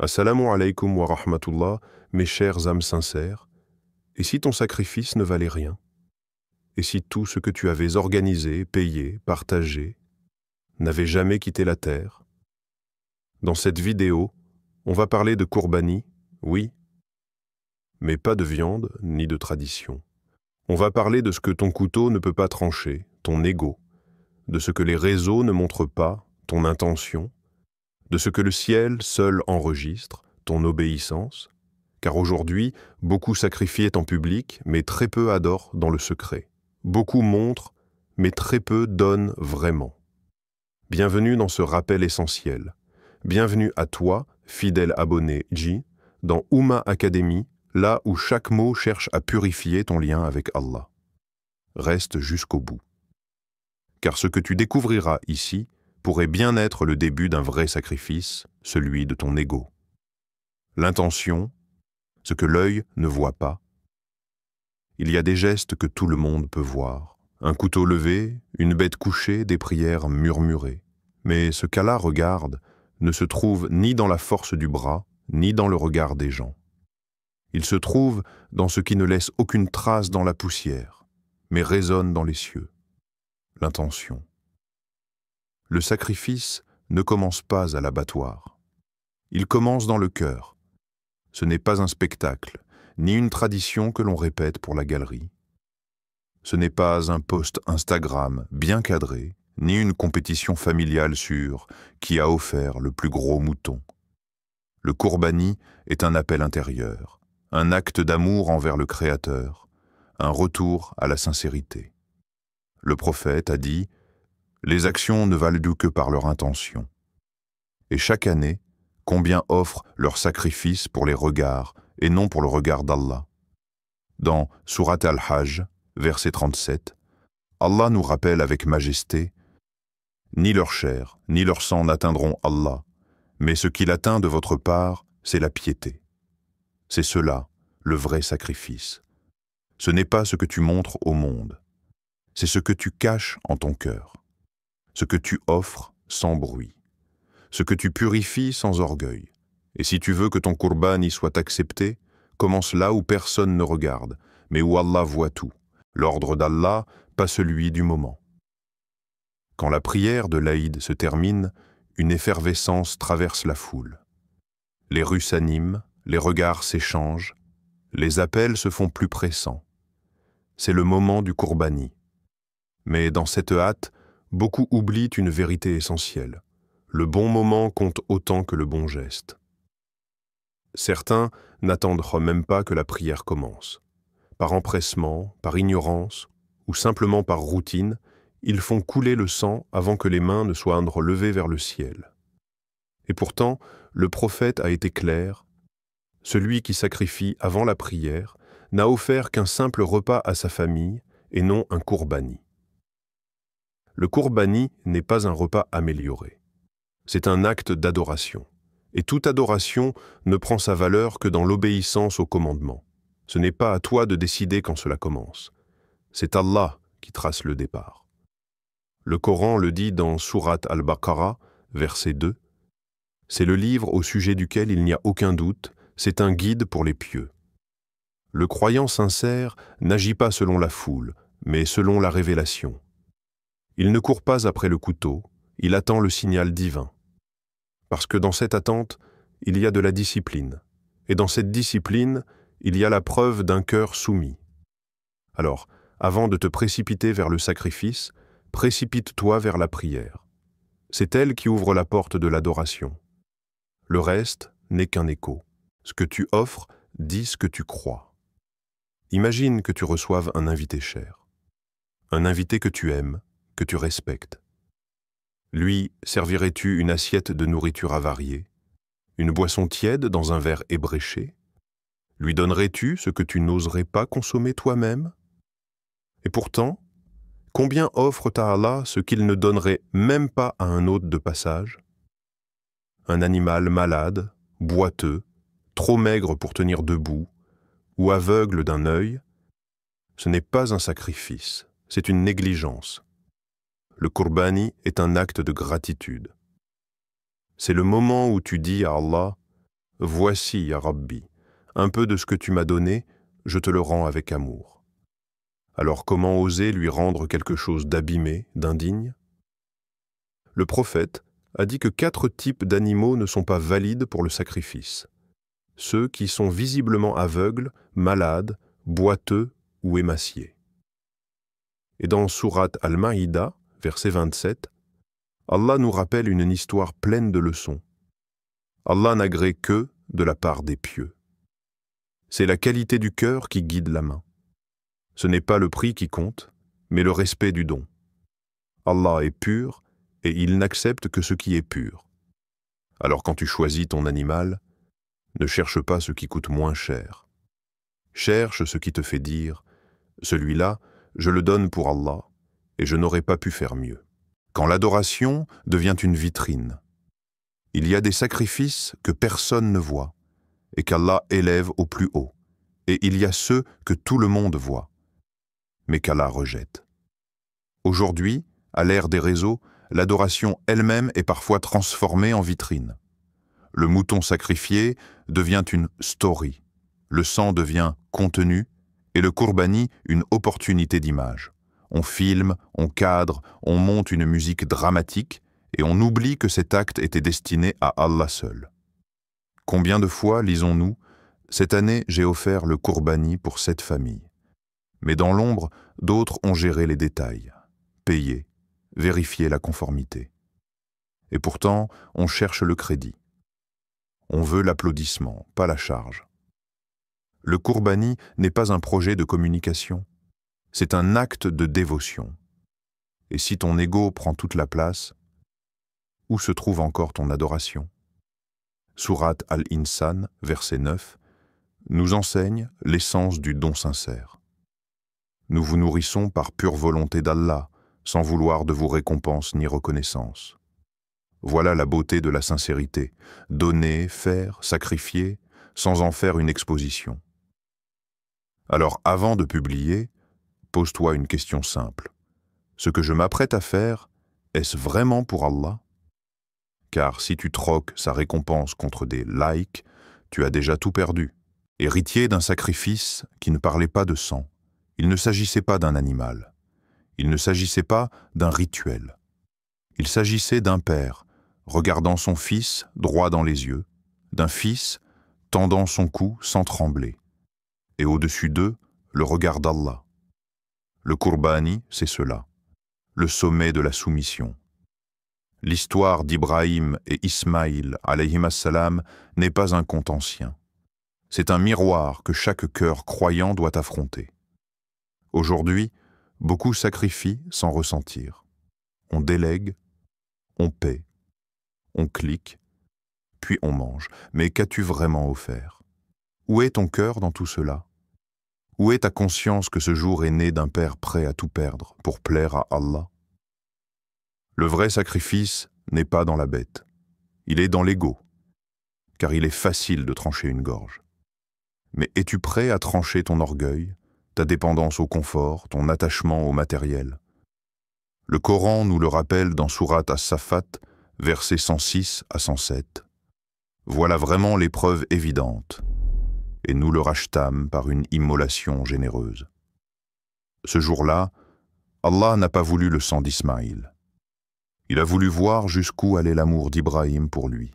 Assalamu alaikum wa rahmatullah, mes chères âmes sincères. Et si ton sacrifice ne valait rien? Et si tout ce que tu avais organisé, payé, partagé, n'avait jamais quitté la terre? Dans cette vidéo, on va parler de Kourbani, oui, mais pas de viande ni de tradition. On va parler de ce que ton couteau ne peut pas trancher, ton ego, de ce que les réseaux ne montrent pas, ton intention, de ce que le ciel seul enregistre, ton obéissance, car aujourd'hui, beaucoup sacrifient en public, mais très peu adorent dans le secret. Beaucoup montrent, mais très peu donnent vraiment. Bienvenue dans ce rappel essentiel. Bienvenue à toi, fidèle abonné J, dans Oumma Academy, là où chaque mot cherche à purifier ton lien avec Allah. Reste jusqu'au bout. Car ce que tu découvriras ici pourrait bien être le début d'un vrai sacrifice, celui de ton ego. L'intention, ce que l'œil ne voit pas. Il y a des gestes que tout le monde peut voir. Un couteau levé, une bête couchée, des prières murmurées. Mais ce qu'Allah regarde ne se trouve ni dans la force du bras, ni dans le regard des gens. Il se trouve dans ce qui ne laisse aucune trace dans la poussière, mais résonne dans les cieux. L'intention. Le sacrifice ne commence pas à l'abattoir. Il commence dans le cœur. Ce n'est pas un spectacle, ni une tradition que l'on répète pour la galerie. Ce n'est pas un post Instagram bien cadré, ni une compétition familiale sur qui a offert le plus gros mouton. Le Kourbani est un appel intérieur, un acte d'amour envers le Créateur, un retour à la sincérité. Le prophète a dit « Les actions ne valent que par leur intention ». Et chaque année, combien offrent leur sacrifice pour les regards et non pour le regard d'Allah. Dans Surat al-Hajj, verset 37, Allah nous rappelle avec majesté « Ni leur chair, ni leur sang n'atteindront Allah, mais ce qu'il atteint de votre part, c'est la piété. » C'est cela, le vrai sacrifice. Ce n'est pas ce que tu montres au monde, c'est ce que tu caches en ton cœur, ce que tu offres sans bruit, ce que tu purifies sans orgueil. Et si tu veux que ton Kourbani soit accepté, commence là où personne ne regarde, mais où Allah voit tout. L'ordre d'Allah, pas celui du moment. Quand la prière de l'Aïd se termine, une effervescence traverse la foule. Les rues s'animent, les regards s'échangent, les appels se font plus pressants. C'est le moment du Kourbani. Mais dans cette hâte, beaucoup oublient une vérité essentielle. Le bon moment compte autant que le bon geste. Certains n'attendent même pas que la prière commence. Par empressement, par ignorance, ou simplement par routine, ils font couler le sang avant que les mains ne soient relevées vers le ciel. Et pourtant, le prophète a été clair, celui qui sacrifie avant la prière n'a offert qu'un simple repas à sa famille et non un Kourbani. Le Kourbani n'est pas un repas amélioré. C'est un acte d'adoration. Et toute adoration ne prend sa valeur que dans l'obéissance au commandement. Ce n'est pas à toi de décider quand cela commence. C'est Allah qui trace le départ. Le Coran le dit dans Surat al-Baqarah, verset 2. C'est le livre au sujet duquel il n'y a aucun doute, c'est un guide pour les pieux. Le croyant sincère n'agit pas selon la foule, mais selon la révélation. Il ne court pas après le couteau, il attend le signal divin. Parce que dans cette attente, il y a de la discipline. Et dans cette discipline, il y a la preuve d'un cœur soumis. Alors, avant de te précipiter vers le sacrifice, précipite-toi vers la prière. C'est elle qui ouvre la porte de l'adoration. Le reste n'est qu'un écho. Ce que tu offres dit ce que tu crois. Imagine que tu reçoives un invité cher. Un invité que tu aimes, que tu respectes. Lui, servirais-tu une assiette de nourriture avariée, une boisson tiède dans un verre ébréché? Lui donnerais-tu ce que tu n'oserais pas consommer toi-même? Et pourtant, combien offre à Allah ce qu'il ne donnerait même pas à un hôte de passage? Un animal malade, boiteux, trop maigre pour tenir debout, ou aveugle d'un œil, ce n'est pas un sacrifice, c'est une négligence. Le Kourbani est un acte de gratitude. C'est le moment où tu dis à Allah Voici, ya Rabbi, un peu de ce que tu m'as donné, je te le rends avec amour. Alors comment oser lui rendre quelque chose d'abîmé, d'indigne? Le prophète a dit que 4 types d'animaux ne sont pas valides pour le sacrifice. Ceux qui sont visiblement aveugles, malades, boiteux ou émaciés. Et dans Sourate Al-Maïda, verset 27, Allah nous rappelle une histoire pleine de leçons. Allah n'agrée que de la part des pieux. C'est la qualité du cœur qui guide la main. Ce n'est pas le prix qui compte, mais le respect du don. Allah est pur et il n'accepte que ce qui est pur. Alors quand tu choisis ton animal, ne cherche pas ce qui coûte moins cher. Cherche ce qui te fait dire « Celui-là, je le donne pour Allah et je n'aurais pas pu faire mieux. » Quand l'adoration devient une vitrine, il y a des sacrifices que personne ne voit et qu'Allah élève au plus haut, et il y a ceux que tout le monde voit, mais qu'Allah rejette. Aujourd'hui, à l'ère des réseaux, l'adoration elle-même est parfois transformée en vitrine. Le mouton sacrifié devient une story, le sang devient contenu et le qurbani une opportunité d'image. On filme, on cadre, on monte une musique dramatique et on oublie que cet acte était destiné à Allah seul. Combien de fois lisons-nous « Cette année, j'ai offert le qurbani pour cette famille ». Mais dans l'ombre, d'autres ont géré les détails, payé, vérifié la conformité. Et pourtant, on cherche le crédit. On veut l'applaudissement, pas la charge. Le qurbani n'est pas un projet de communication. C'est un acte de dévotion. Et si ton ego prend toute la place, où se trouve encore ton adoration? Sourate Al-Insan, verset 9, nous enseigne l'essence du don sincère. Nous vous nourrissons par pure volonté d'Allah, sans vouloir de vos récompenses ni reconnaissance. Voilà la beauté de la sincérité, donner, faire, sacrifier, sans en faire une exposition. Alors avant de publier, pose-toi une question simple. Ce que je m'apprête à faire, est-ce vraiment pour Allah? Car si tu troques sa récompense contre des likes, tu as déjà tout perdu. Héritier d'un sacrifice qui ne parlait pas de sang, il ne s'agissait pas d'un animal, il ne s'agissait pas d'un rituel. Il s'agissait d'un père, regardant son fils droit dans les yeux, d'un fils tendant son cou sans trembler, et au-dessus d'eux, le regard d'Allah. Le qurbani, c'est cela, le sommet de la soumission. L'histoire d'Ibrahim et Ismaïl, alayhim as-salam, n'est pas un conte ancien. C'est un miroir que chaque cœur croyant doit affronter. Aujourd'hui, beaucoup sacrifient sans ressentir. On délègue, on paie, on clique, puis on mange. Mais qu'as-tu vraiment offert? Où est ton cœur dans tout cela? Où est ta conscience que ce jour est né d'un père prêt à tout perdre pour plaire à Allah? Le vrai sacrifice n'est pas dans la bête, il est dans l'ego, car il est facile de trancher une gorge. Mais es-tu prêt à trancher ton orgueil, ta dépendance au confort, ton attachement au matériel? Le Coran nous le rappelle dans Sourate As-Saffat, versets 106 à 107. Voilà vraiment l'épreuve évidente, et nous le rachetâmes par une immolation généreuse. Ce jour-là, Allah n'a pas voulu le sang d'Ismaïl. Il a voulu voir jusqu'où allait l'amour d'Ibrahim pour lui.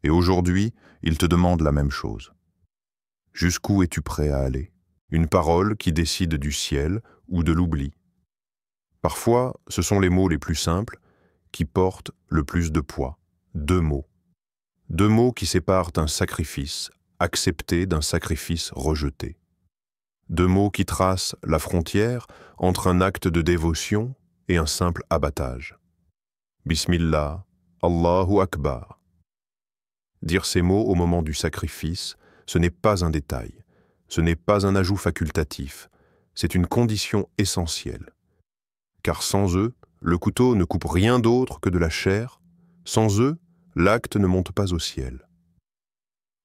Et aujourd'hui, il te demande la même chose. Jusqu'où es-tu prêt à aller? Une parole qui décide du ciel ou de l'oubli. Parfois, ce sont les mots les plus simples qui portent le plus de poids. 2 mots. 2 mots qui séparent un sacrifice accepté d'un sacrifice rejeté. 2 mots qui tracent la frontière entre un acte de dévotion et un simple abattage. Bismillah, Allahu Akbar. Dire ces mots au moment du sacrifice, ce n'est pas un détail, ce n'est pas un ajout facultatif, c'est une condition essentielle. Car sans eux, le couteau ne coupe rien d'autre que de la chair, sans eux, l'acte ne monte pas au ciel.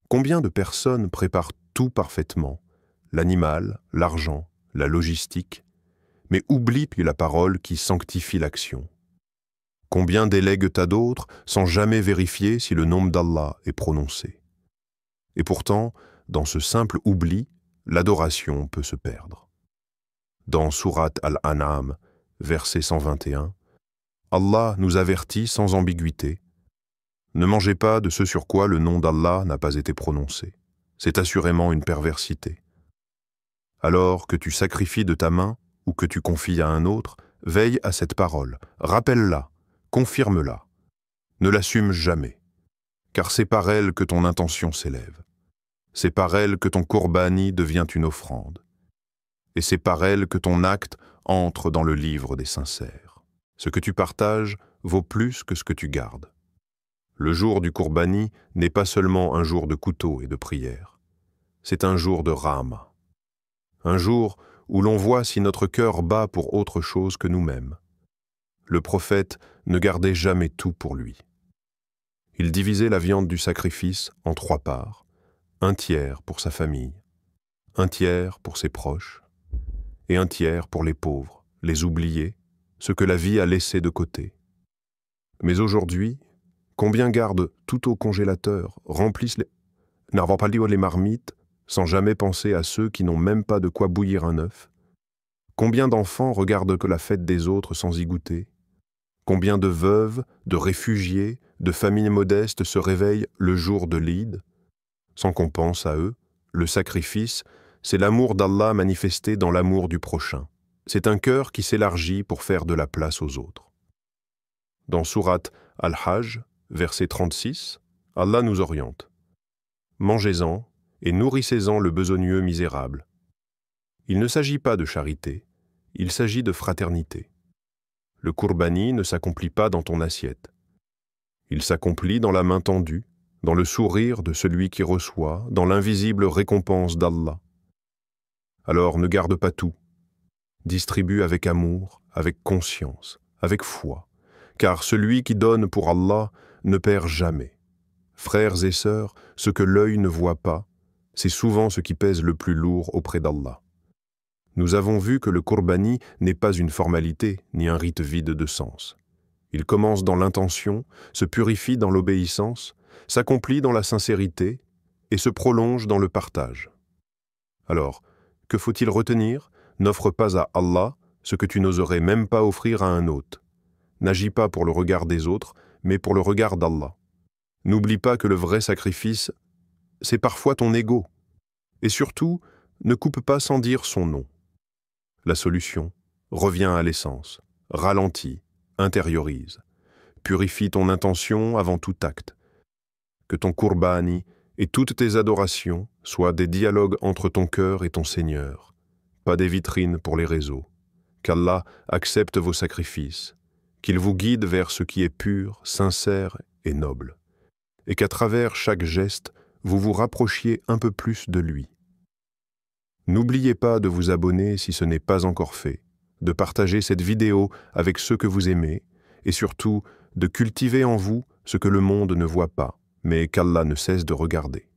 Combien de personnes préparent tout parfaitement, l'animal, l'argent, la logistique, mais oublient la parole qui sanctifie l'action? Combien délèguent à d'autres sans jamais vérifier si le nom d'Allah est prononcé? Et pourtant, dans ce simple oubli, l'adoration peut se perdre. Dans Sourate Al-An'am, verset 121, Allah nous avertit sans ambiguïté: ne mangez pas de ce sur quoi le nom d'Allah n'a pas été prononcé. C'est assurément une perversité. Alors que tu sacrifies de ta main ou que tu confies à un autre, veille à cette parole, rappelle-la, confirme-la. Ne l'assume jamais, car c'est par elle que ton intention s'élève. C'est par elle que ton Qurbani devient une offrande. Et c'est par elle que ton acte entre dans le livre des sincères. Ce que tu partages vaut plus que ce que tu gardes. Le jour du Qurbani n'est pas seulement un jour de couteau et de prière. C'est un jour de Rahma. Un jour où l'on voit si notre cœur bat pour autre chose que nous-mêmes. Le prophète ne gardait jamais tout pour lui. Il divisait la viande du sacrifice en 3 parts, 1/3 pour sa famille, 1/3 pour ses proches, et 1/3 pour les pauvres, les oubliés, ce que la vie a laissé de côté. Mais aujourd'hui, combien gardent tout au congélateur, remplissent les marmites, sans jamais penser à ceux qui n'ont même pas de quoi bouillir un œuf? Combien d'enfants regardent que la fête des autres sans y goûter? Combien de veuves, de réfugiés, de familles modestes se réveillent le jour de l'Eid, sans qu'on pense à eux? Le sacrifice, c'est l'amour d'Allah manifesté dans l'amour du prochain. C'est un cœur qui s'élargit pour faire de la place aux autres. Dans Sourate Al-Hajj, verset 36, Allah nous oriente: mangez-en et nourrissez-en le besogneux misérable. Il ne s'agit pas de charité, il s'agit de fraternité. Le Qurbani ne s'accomplit pas dans ton assiette. Il s'accomplit dans la main tendue, dans le sourire de celui qui reçoit, dans l'invisible récompense d'Allah. Alors ne garde pas tout. Distribue avec amour, avec conscience, avec foi, car celui qui donne pour Allah ne perd jamais. Frères et sœurs, ce que l'œil ne voit pas, c'est souvent ce qui pèse le plus lourd auprès d'Allah. Nous avons vu que le Qurbani n'est pas une formalité ni un rite vide de sens. Il commence dans l'intention, se purifie dans l'obéissance, s'accomplit dans la sincérité et se prolonge dans le partage. Alors, que faut-il retenir? N'offre pas à Allah ce que tu n'oserais même pas offrir à un hôte. N'agis pas pour le regard des autres, mais pour le regard d'Allah. N'oublie pas que le vrai sacrifice, c'est parfois ton ego. Et surtout, ne coupe pas sans dire son nom. La solution: reviens à l'essence, ralentis, intériorise. Purifie ton intention avant tout acte. Que ton Qurbani et toutes tes adorations soient des dialogues entre ton cœur et ton Seigneur, pas des vitrines pour les réseaux. Qu'Allah accepte vos sacrifices, qu'il vous guide vers ce qui est pur, sincère et noble, et qu'à travers chaque geste, vous vous rapprochiez un peu plus de lui. N'oubliez pas de vous abonner si ce n'est pas encore fait, de partager cette vidéo avec ceux que vous aimez, et surtout de cultiver en vous ce que le monde ne voit pas, mais qu'Allah ne cesse de regarder.